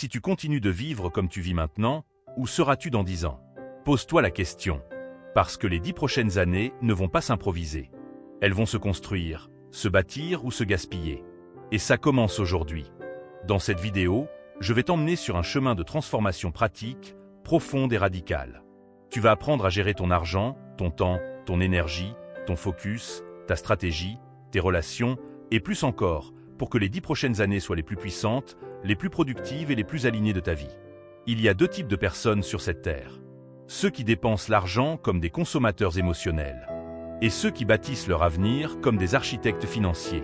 Si tu continues de vivre comme tu vis maintenant, où seras-tu dans 10 ans? Pose-toi la question. Parce que les 10 prochaines années ne vont pas s'improviser. Elles vont se construire, se bâtir ou se gaspiller. Et ça commence aujourd'hui. Dans cette vidéo, je vais t'emmener sur un chemin de transformation pratique, profonde et radicale. Tu vas apprendre à gérer ton argent, ton temps, ton énergie, ton focus, ta stratégie, tes relations, et plus encore, pour que les 10 prochaines années soient les plus puissantes, les plus productives et les plus alignées de ta vie. Il y a 2 types de personnes sur cette terre. Ceux qui dépensent l'argent comme des consommateurs émotionnels, et ceux qui bâtissent leur avenir comme des architectes financiers.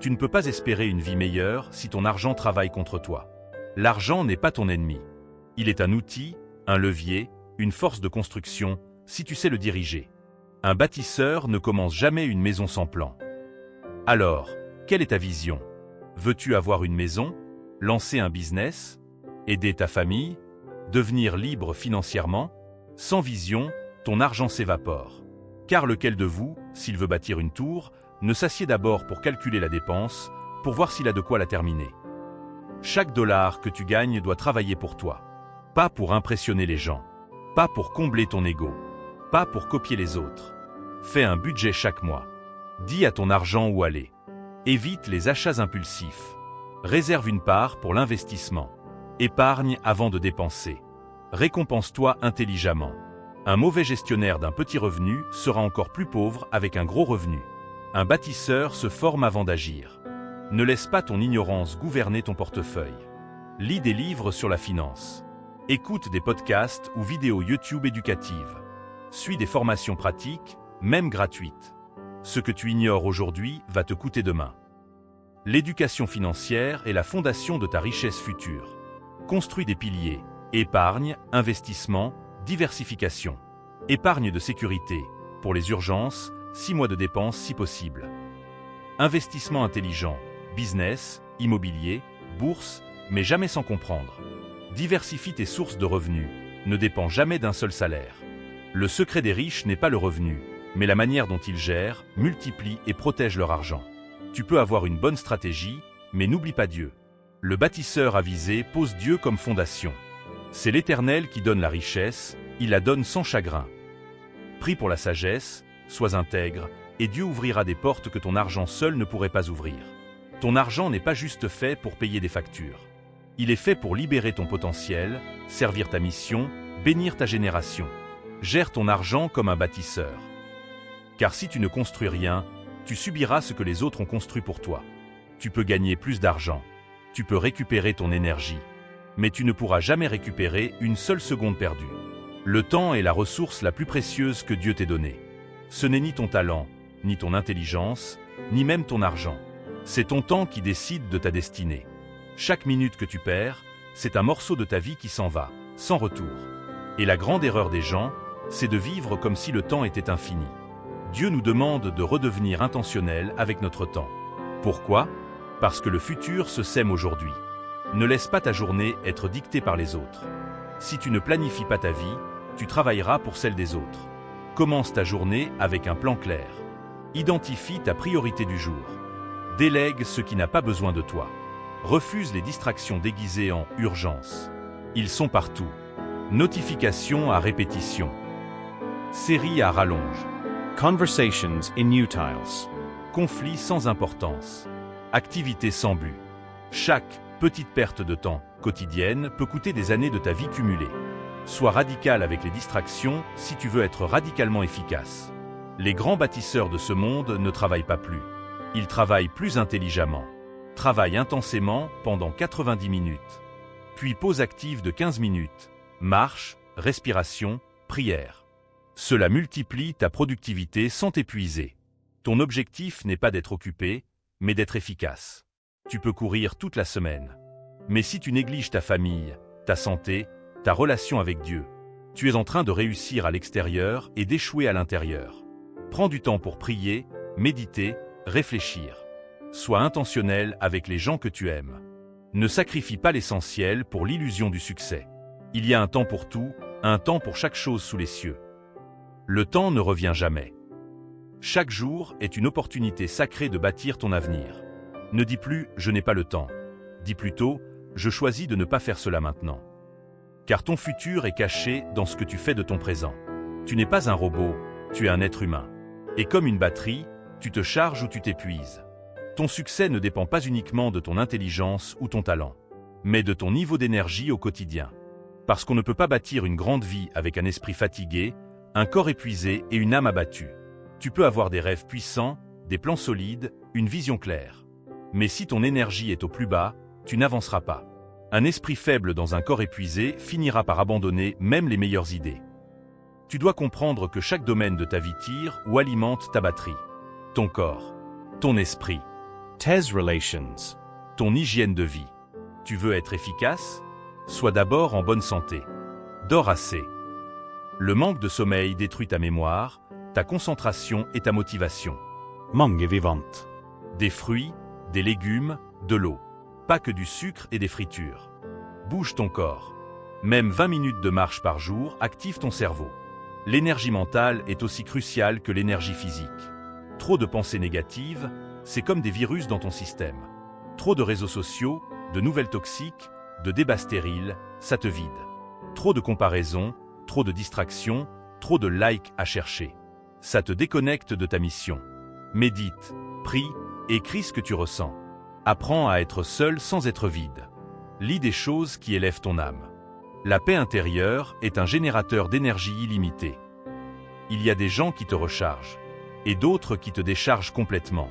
Tu ne peux pas espérer une vie meilleure si ton argent travaille contre toi. L'argent n'est pas ton ennemi. Il est un outil, un levier, une force de construction, si tu sais le diriger. Un bâtisseur ne commence jamais une maison sans plan. Alors, quelle est ta vision? Veux-tu avoir une maison? Lancer un business? Aider ta famille? Devenir libre financièrement? Sans vision, ton argent s'évapore. Car lequel de vous, s'il veut bâtir une tour, ne s'assied d'abord pour calculer la dépense, pour voir s'il a de quoi la terminer? Chaque dollar que tu gagnes doit travailler pour toi. Pas pour impressionner les gens. Pas pour combler ton ego. Pas pour copier les autres. Fais un budget chaque mois. Dis à ton argent où aller. Évite les achats impulsifs. Réserve une part pour l'investissement. Épargne avant de dépenser. Récompense-toi intelligemment. Un mauvais gestionnaire d'un petit revenu sera encore plus pauvre avec un gros revenu. Un bâtisseur se forme avant d'agir. Ne laisse pas ton ignorance gouverner ton portefeuille. Lis des livres sur la finance. Écoute des podcasts ou vidéos YouTube éducatives. Suis des formations pratiques, même gratuites. Ce que tu ignores aujourd'hui va te coûter demain. L'éducation financière est la fondation de ta richesse future. Construis des piliers. Épargne, investissement, diversification. Épargne de sécurité, pour les urgences, 6 mois de dépenses si possible. Investissement intelligent, business, immobilier, bourse, mais jamais sans comprendre. Diversifie tes sources de revenus, ne dépends jamais d'un seul salaire. Le secret des riches n'est pas le revenu, mais la manière dont ils gèrent, multiplient et protègent leur argent. Tu peux avoir une bonne stratégie, mais n'oublie pas Dieu. Le bâtisseur avisé pose Dieu comme fondation. C'est l'Éternel qui donne la richesse, il la donne sans chagrin. Prie pour la sagesse, sois intègre, et Dieu ouvrira des portes que ton argent seul ne pourrait pas ouvrir. Ton argent n'est pas juste fait pour payer des factures. Il est fait pour libérer ton potentiel, servir ta mission, bénir ta génération. Gère ton argent comme un bâtisseur. Car si tu ne construis rien, tu subiras ce que les autres ont construit pour toi. Tu peux gagner plus d'argent. Tu peux récupérer ton énergie. Mais tu ne pourras jamais récupérer une seule seconde perdue. Le temps est la ressource la plus précieuse que Dieu t'ait donnée. Ce n'est ni ton talent, ni ton intelligence, ni même ton argent. C'est ton temps qui décide de ta destinée. Chaque minute que tu perds, c'est un morceau de ta vie qui s'en va, sans retour. Et la grande erreur des gens, c'est de vivre comme si le temps était infini. Dieu nous demande de redevenir intentionnels avec notre temps. Pourquoi? Parce que le futur se sème aujourd'hui. Ne laisse pas ta journée être dictée par les autres. Si tu ne planifies pas ta vie, tu travailleras pour celle des autres. Commence ta journée avec un plan clair. Identifie ta priorité du jour. Délègue ce qui n'a pas besoin de toi. Refuse les distractions déguisées en « urgence ». Ils sont partout. Notifications à répétition. Séries à rallonge. Conversations inutiles. Conflits sans importance. Activités sans but. Chaque petite perte de temps quotidienne peut coûter des années de ta vie cumulée. Sois radical avec les distractions si tu veux être radicalement efficace. Les grands bâtisseurs de ce monde ne travaillent pas plus. Ils travaillent plus intelligemment. Travaille intensément pendant 90 minutes. Puis pause active de 15 minutes. Marche, respiration, prière. Cela multiplie ta productivité sans t'épuiser. Ton objectif n'est pas d'être occupé, mais d'être efficace. Tu peux courir toute la semaine. Mais si tu négliges ta famille, ta santé, ta relation avec Dieu, tu es en train de réussir à l'extérieur et d'échouer à l'intérieur. Prends du temps pour prier, méditer, réfléchir. Sois intentionnel avec les gens que tu aimes. Ne sacrifie pas l'essentiel pour l'illusion du succès. Il y a un temps pour tout, un temps pour chaque chose sous les cieux. Le temps ne revient jamais. Chaque jour est une opportunité sacrée de bâtir ton avenir. Ne dis plus « je n'ai pas le temps ». Dis plutôt je choisis de ne pas faire cela maintenant. Car ton futur est caché dans ce que tu fais de ton présent. Tu n'es pas un robot, tu es un être humain. Et comme une batterie, tu te charges ou tu t'épuises. Ton succès ne dépend pas uniquement de ton intelligence ou ton talent, mais de ton niveau d'énergie au quotidien. Parce qu'on ne peut pas bâtir une grande vie avec un esprit fatigué, un corps épuisé et une âme abattue. Tu peux avoir des rêves puissants, des plans solides, une vision claire. Mais si ton énergie est au plus bas, tu n'avanceras pas. Un esprit faible dans un corps épuisé finira par abandonner même les meilleures idées. Tu dois comprendre que chaque domaine de ta vie tire ou alimente ta batterie. Ton corps, ton esprit, tes relations, ton hygiène de vie. Tu veux être efficace? Sois d'abord en bonne santé. Dors assez. Le manque de sommeil détruit ta mémoire, ta concentration et ta motivation. mange vivant, Des fruits, des légumes, de l'eau. Pas que du sucre et des fritures. Bouge ton corps. Même 20 minutes de marche par jour active ton cerveau. L'énergie mentale est aussi cruciale que l'énergie physique. Trop de pensées négatives, c'est comme des virus dans ton système. Trop de réseaux sociaux, de nouvelles toxiques, de débats stériles, ça te vide. Trop de comparaisons, trop de distractions, trop de likes à chercher. Ça te déconnecte de ta mission. Médite, prie, écris ce que tu ressens. Apprends à être seul sans être vide. Lis des choses qui élèvent ton âme. La paix intérieure est un générateur d'énergie illimitée. Il y a des gens qui te rechargent, et d'autres qui te déchargent complètement.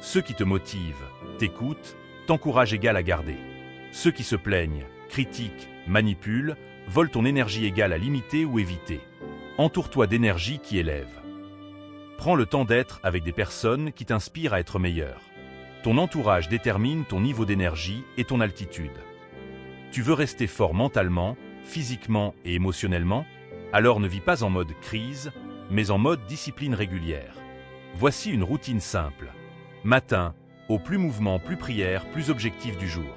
Ceux qui te motivent, t'écoutent, t'encouragent égal à garder. Ceux qui se plaignent, critiquent, manipulent, volent ton énergie égale à limiter ou éviter. Entoure-toi d'énergie qui élève. Prends le temps d'être avec des personnes qui t'inspirent à être meilleur. Ton entourage détermine ton niveau d'énergie et ton altitude. Tu veux rester fort mentalement, physiquement et émotionnellement? Alors ne vis pas en mode crise, mais en mode discipline régulière. Voici une routine simple. Matin, au plus mouvement, plus prière, plus objectif du jour.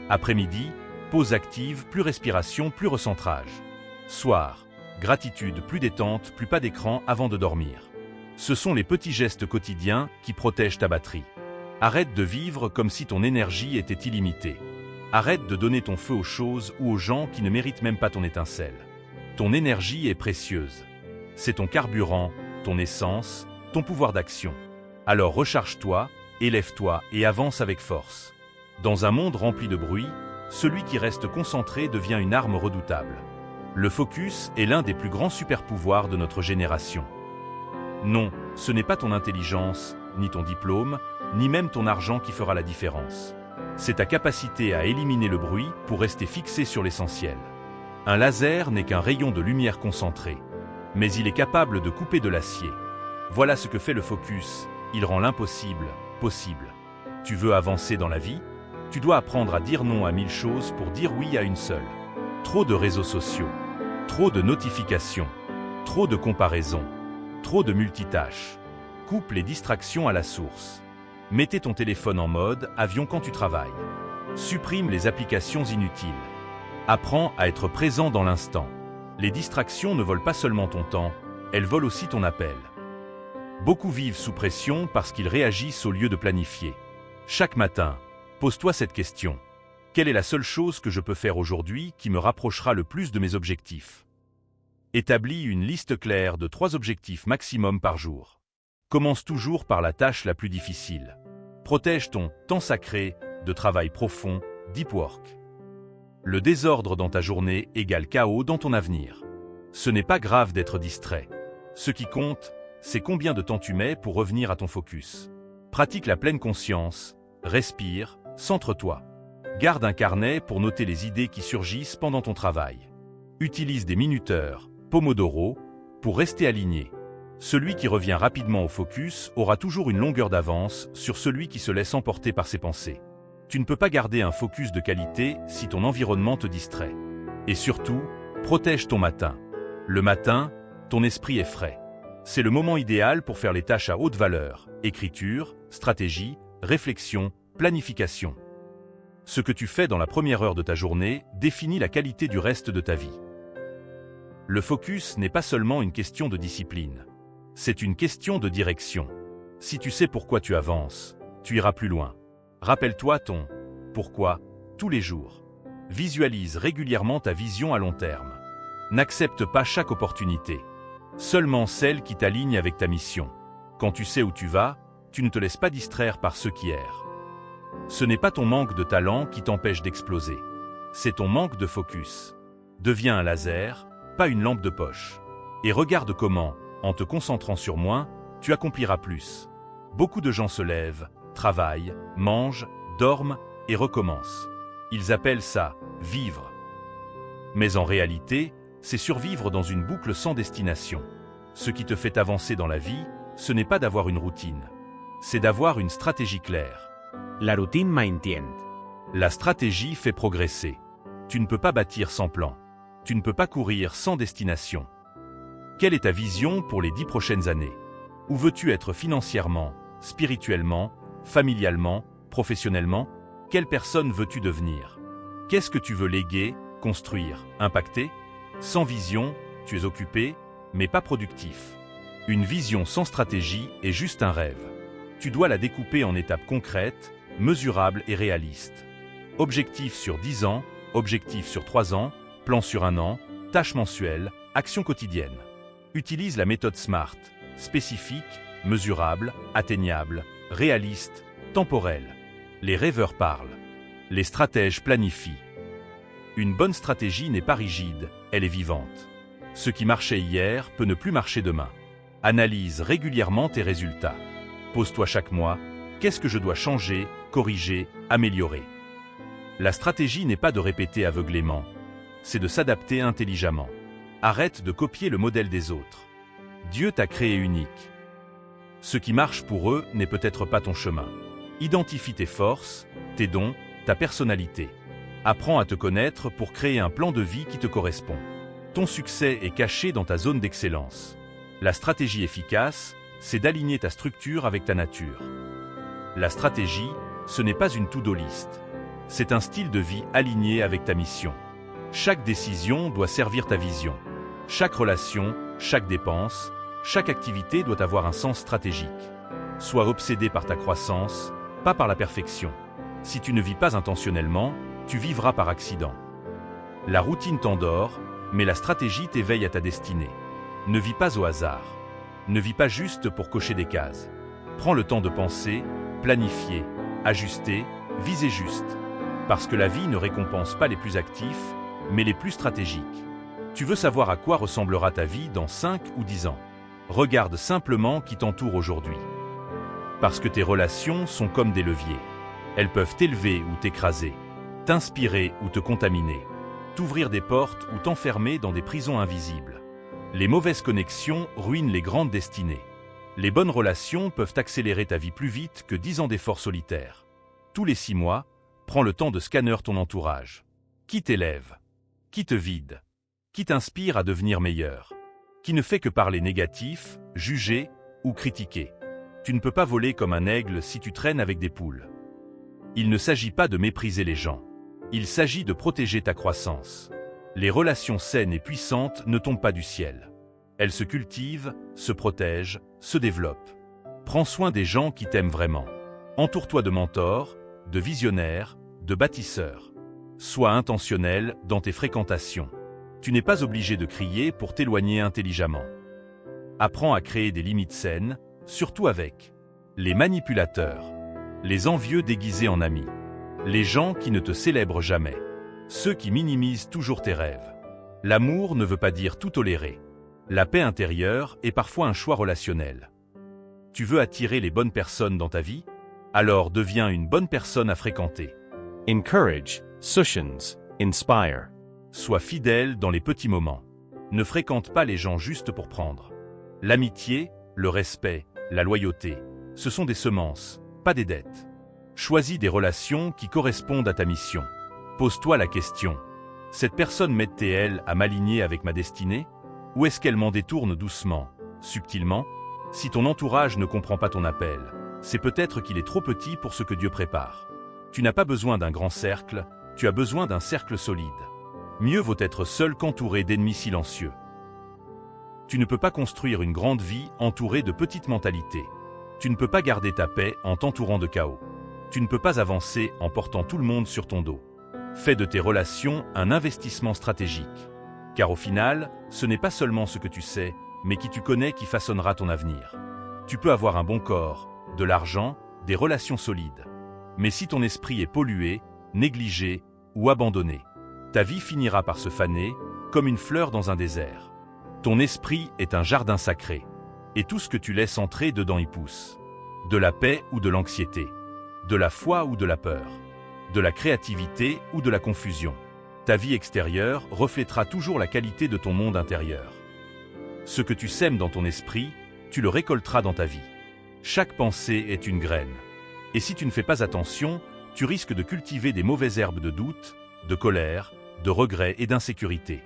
Après-midi, pause active, plus respiration, plus recentrage. Soir, gratitude, plus détente, plus pas d'écran avant de dormir. Ce sont les petits gestes quotidiens qui protègent ta batterie. Arrête de vivre comme si ton énergie était illimitée. Arrête de donner ton feu aux choses ou aux gens qui ne méritent même pas ton étincelle. Ton énergie est précieuse. C'est ton carburant, ton essence, ton pouvoir d'action. Alors recharge-toi, élève-toi et avance avec force. Dans un monde rempli de bruit, celui qui reste concentré devient une arme redoutable. Le focus est l'un des plus grands super-pouvoirs de notre génération. Non, ce n'est pas ton intelligence, ni ton diplôme, ni même ton argent qui fera la différence. C'est ta capacité à éliminer le bruit pour rester fixé sur l'essentiel. Un laser n'est qu'un rayon de lumière concentré, mais il est capable de couper de l'acier. Voilà ce que fait le focus, il rend l'impossible possible. Tu veux avancer dans la vie? Tu dois apprendre à dire non à 1000 choses pour dire oui à une seule. Trop de réseaux sociaux, trop de notifications, trop de comparaisons, trop de multitâches. Coupe les distractions à la source. Mettez ton téléphone en mode avion quand tu travailles. Supprime les applications inutiles. Apprends à être présent dans l'instant. Les distractions ne volent pas seulement ton temps, elles volent aussi ton appel. Beaucoup vivent sous pression parce qu'ils réagissent au lieu de planifier. Chaque matin, pose-toi cette question. Quelle est la seule chose que je peux faire aujourd'hui qui me rapprochera le plus de mes objectifs? Établis une liste claire de 3 objectifs maximum par jour. Commence toujours par la tâche la plus difficile. Protège ton temps sacré de travail profond, deep work. Le désordre dans ta journée égale chaos dans ton avenir. Ce n'est pas grave d'être distrait. Ce qui compte, c'est combien de temps tu mets pour revenir à ton focus. Pratique la pleine conscience, respire, centre-toi. Garde un carnet pour noter les idées qui surgissent pendant ton travail. Utilise des minuteurs, Pomodoro, pour rester aligné. Celui qui revient rapidement au focus aura toujours une longueur d'avance sur celui qui se laisse emporter par ses pensées. Tu ne peux pas garder un focus de qualité si ton environnement te distrait. Et surtout, protège ton matin. Le matin, ton esprit est frais. C'est le moment idéal pour faire les tâches à haute valeur, écriture, stratégie, réflexion, planification. Ce que tu fais dans la première heure de ta journée définit la qualité du reste de ta vie. Le focus n'est pas seulement une question de discipline. C'est une question de direction. Si tu sais pourquoi tu avances, tu iras plus loin. Rappelle-toi ton « pourquoi » tous les jours. Visualise régulièrement ta vision à long terme. N'accepte pas chaque opportunité. Seulement celle qui t'aligne avec ta mission. Quand tu sais où tu vas, tu ne te laisses pas distraire par ceux qui errent. Ce n'est pas ton manque de talent qui t'empêche d'exploser. C'est ton manque de focus. Deviens un laser, pas une lampe de poche. Et regarde comment, en te concentrant sur moins, tu accompliras plus. Beaucoup de gens se lèvent, travaillent, mangent, dorment et recommencent. Ils appellent ça « vivre ». Mais en réalité, c'est survivre dans une boucle sans destination. Ce qui te fait avancer dans la vie, ce n'est pas d'avoir une routine. C'est d'avoir une stratégie claire. La routine maintient. La stratégie fait progresser. Tu ne peux pas bâtir sans plan. Tu ne peux pas courir sans destination. Quelle est ta vision pour les 10 prochaines années? Où veux-tu être financièrement, spirituellement, familialement, professionnellement? Quelle personne veux-tu devenir? Qu'est-ce que tu veux léguer, construire, impacter? Sans vision, tu es occupé, mais pas productif. Une vision sans stratégie est juste un rêve. Tu dois la découper en étapes concrètes, mesurables et réalistes. Objectif sur 10 ans, objectif sur 3 ans, plan sur 1 an, tâches mensuelles, actions quotidiennes. Utilise la méthode SMART, spécifique, mesurable, atteignable, réaliste, temporelle. Les rêveurs parlent. Les stratèges planifient. Une bonne stratégie n'est pas rigide, elle est vivante. Ce qui marchait hier peut ne plus marcher demain. Analyse régulièrement tes résultats. Pose-toi chaque mois, qu'est-ce que je dois changer, corriger, améliorer? La stratégie n'est pas de répéter aveuglément, c'est de s'adapter intelligemment. Arrête de copier le modèle des autres. Dieu t'a créé unique. Ce qui marche pour eux n'est peut-être pas ton chemin. Identifie tes forces, tes dons, ta personnalité. Apprends à te connaître pour créer un plan de vie qui te correspond. Ton succès est caché dans ta zone d'excellence. La stratégie efficace, c'est d'aligner ta structure avec ta nature. La stratégie, ce n'est pas une to-do list. C'est un style de vie aligné avec ta mission. Chaque décision doit servir ta vision. Chaque relation, chaque dépense, chaque activité doit avoir un sens stratégique. Sois obsédé par ta croissance, pas par la perfection. Si tu ne vis pas intentionnellement, tu vivras par accident. La routine t'endort, mais la stratégie t'éveille à ta destinée. Ne vis pas au hasard. Ne vis pas juste pour cocher des cases. Prends le temps de penser, planifier, ajuster, viser juste. Parce que la vie ne récompense pas les plus actifs, mais les plus stratégiques. Tu veux savoir à quoi ressemblera ta vie dans 5 ou 10 ans. Regarde simplement qui t'entoure aujourd'hui. Parce que tes relations sont comme des leviers. Elles peuvent t'élever ou t'écraser, t'inspirer ou te contaminer, t'ouvrir des portes ou t'enfermer dans des prisons invisibles. Les mauvaises connexions ruinent les grandes destinées. Les bonnes relations peuvent accélérer ta vie plus vite que 10 ans d'efforts solitaires. Tous les 6 mois, prends le temps de scanner ton entourage. Qui t'élève? Qui te vide? Qui t'inspire à devenir meilleur? Qui ne fait que parler négatif, juger ou critiquer? Tu ne peux pas voler comme un aigle si tu traînes avec des poules. Il ne s'agit pas de mépriser les gens. Il s'agit de protéger ta croissance. Les relations saines et puissantes ne tombent pas du ciel. Elles se cultivent, se protègent, se développent. Prends soin des gens qui t'aiment vraiment. Entoure-toi de mentors, de visionnaires, de bâtisseurs. Sois intentionnel dans tes fréquentations. Tu n'es pas obligé de crier pour t'éloigner intelligemment. Apprends à créer des limites saines, surtout avec les manipulateurs, les envieux déguisés en amis, les gens qui ne te célèbrent jamais, ceux qui minimisent toujours tes rêves. L'amour ne veut pas dire tout tolérer. La paix intérieure est parfois un choix relationnel. Tu veux attirer les bonnes personnes dans ta vie? Alors deviens une bonne personne à fréquenter. Encourage, cushions, inspire. Sois fidèle dans les petits moments. Ne fréquente pas les gens juste pour prendre. L'amitié, le respect, la loyauté, ce sont des semences, pas des dettes. Choisis des relations qui correspondent à ta mission. Pose-toi la question. Cette personne m'aide-t-elle à m'aligner avec ma destinée? Ou est-ce qu'elle m'en détourne doucement, subtilement? Si ton entourage ne comprend pas ton appel, c'est peut-être qu'il est trop petit pour ce que Dieu prépare. Tu n'as pas besoin d'un grand cercle, tu as besoin d'un cercle solide. Mieux vaut être seul qu'entouré d'ennemis silencieux. Tu ne peux pas construire une grande vie entourée de petites mentalités. Tu ne peux pas garder ta paix en t'entourant de chaos. Tu ne peux pas avancer en portant tout le monde sur ton dos. Fais de tes relations un investissement stratégique. Car au final, ce n'est pas seulement ce que tu sais, mais qui tu connais qui façonnera ton avenir. Tu peux avoir un bon corps, de l'argent, des relations solides. Mais si ton esprit est pollué, négligé ou abandonné, ta vie finira par se faner, comme une fleur dans un désert. Ton esprit est un jardin sacré, et tout ce que tu laisses entrer dedans y pousse. De la paix ou de l'anxiété, de la foi ou de la peur, de la créativité ou de la confusion. Ta vie extérieure reflètera toujours la qualité de ton monde intérieur. Ce que tu sèmes dans ton esprit, tu le récolteras dans ta vie. Chaque pensée est une graine. Et si tu ne fais pas attention, tu risques de cultiver des mauvaises herbes de doute, de colère, de regret et d'insécurité.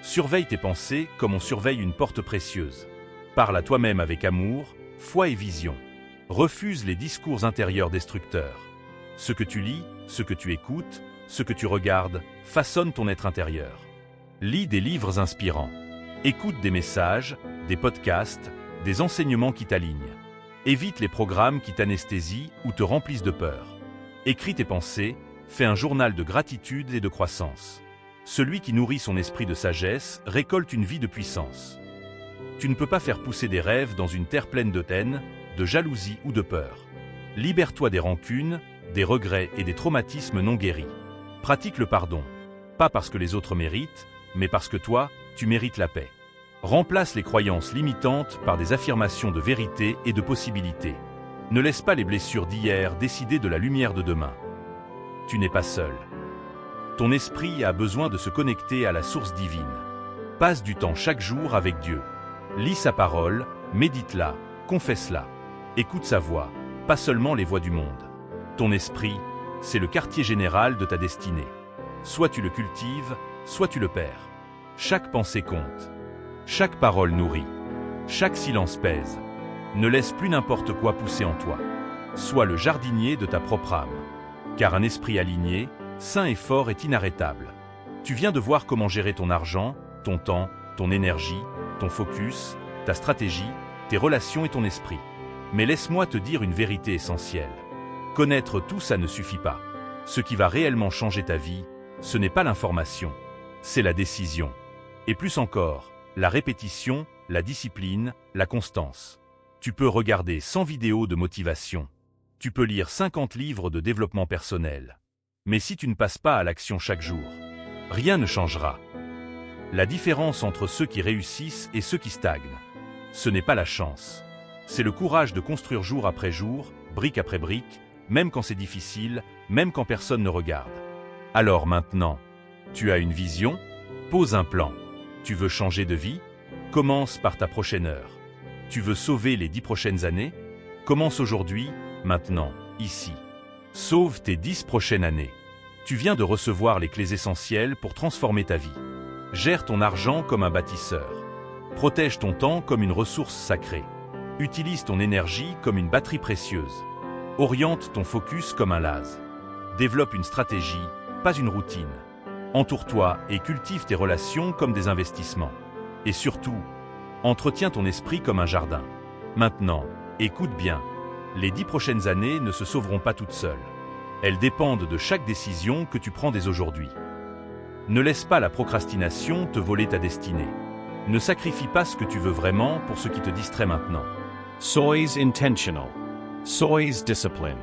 Surveille tes pensées comme on surveille une porte précieuse. Parle à toi-même avec amour, foi et vision. Refuse les discours intérieurs destructeurs. Ce que tu lis, ce que tu écoutes, ce que tu regardes, façonne ton être intérieur. Lis des livres inspirants. Écoute des messages, des podcasts, des enseignements qui t'alignent. Évite les programmes qui t'anesthésient ou te remplissent de peur. Écris tes pensées, fais un journal de gratitude et de croissance. Celui qui nourrit son esprit de sagesse récolte une vie de puissance. Tu ne peux pas faire pousser des rêves dans une terre pleine de haine, de jalousie ou de peur. Libère-toi des rancunes, des regrets et des traumatismes non guéris. Pratique le pardon, pas parce que les autres méritent, mais parce que toi, tu mérites la paix. Remplace les croyances limitantes par des affirmations de vérité et de possibilités. Ne laisse pas les blessures d'hier décider de la lumière de demain. Tu n'es pas seul. Ton esprit a besoin de se connecter à la source divine. Passe du temps chaque jour avec Dieu. Lis sa parole, médite-la, confesse-la. Écoute sa voix, pas seulement les voix du monde. Ton esprit, c'est le quartier général de ta destinée. Soit tu le cultives, soit tu le perds. Chaque pensée compte. Chaque parole nourrit. Chaque silence pèse. Ne laisse plus n'importe quoi pousser en toi. Sois le jardinier de ta propre âme. Car un esprit aligné, sain et fort est inarrêtable. Tu viens de voir comment gérer ton argent, ton temps, ton énergie, ton focus, ta stratégie, tes relations et ton esprit. Mais laisse-moi te dire une vérité essentielle. Connaître tout ça ne suffit pas. Ce qui va réellement changer ta vie, ce n'est pas l'information, c'est la décision. Et plus encore, la répétition, la discipline, la constance. Tu peux regarder 100 vidéos de motivation. Tu peux lire 50 livres de développement personnel. Mais si tu ne passes pas à l'action chaque jour, rien ne changera. La différence entre ceux qui réussissent et ceux qui stagnent, ce n'est pas la chance. C'est le courage de construire jour après jour, brique après brique, même quand c'est difficile, même quand personne ne regarde. Alors maintenant, tu as une vision? Pose un plan. Tu veux changer de vie? Commence par ta prochaine heure. Tu veux sauver les 10 prochaines années? Commence aujourd'hui, maintenant, ici. Sauve tes 10 prochaines années. Tu viens de recevoir les clés essentielles pour transformer ta vie. Gère ton argent comme un bâtisseur. Protège ton temps comme une ressource sacrée. Utilise ton énergie comme une batterie précieuse. Oriente ton focus comme un lase. Développe une stratégie, pas une routine. Entoure-toi et cultive tes relations comme des investissements. Et surtout, entretiens ton esprit comme un jardin. Maintenant, écoute bien. Les 10 prochaines années ne se sauveront pas toutes seules. Elles dépendent de chaque décision que tu prends dès aujourd'hui. Ne laisse pas la procrastination te voler ta destinée. Ne sacrifie pas ce que tu veux vraiment pour ce qui te distrait maintenant. Sois intentional. Sois discipline.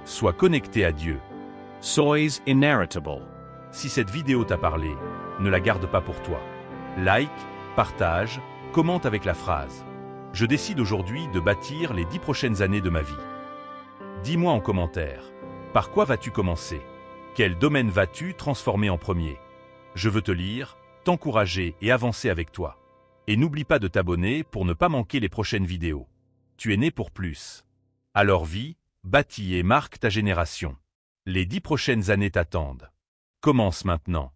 Sois connecté à Dieu. Sois inerritable. Si cette vidéo t'a parlé, ne la garde pas pour toi. Like, partage, commente avec la phrase « Je décide aujourd'hui de bâtir les 10 prochaines années de ma vie ». Dis-moi en commentaire, par quoi vas-tu commencer? Quel domaine vas-tu transformer en premier? Je veux te lire, t'encourager et avancer avec toi. Et n'oublie pas de t'abonner pour ne pas manquer les prochaines vidéos. Tu es né pour plus. Alors vis, bâtis et marque ta génération. Les 10 prochaines années t'attendent. Commence maintenant.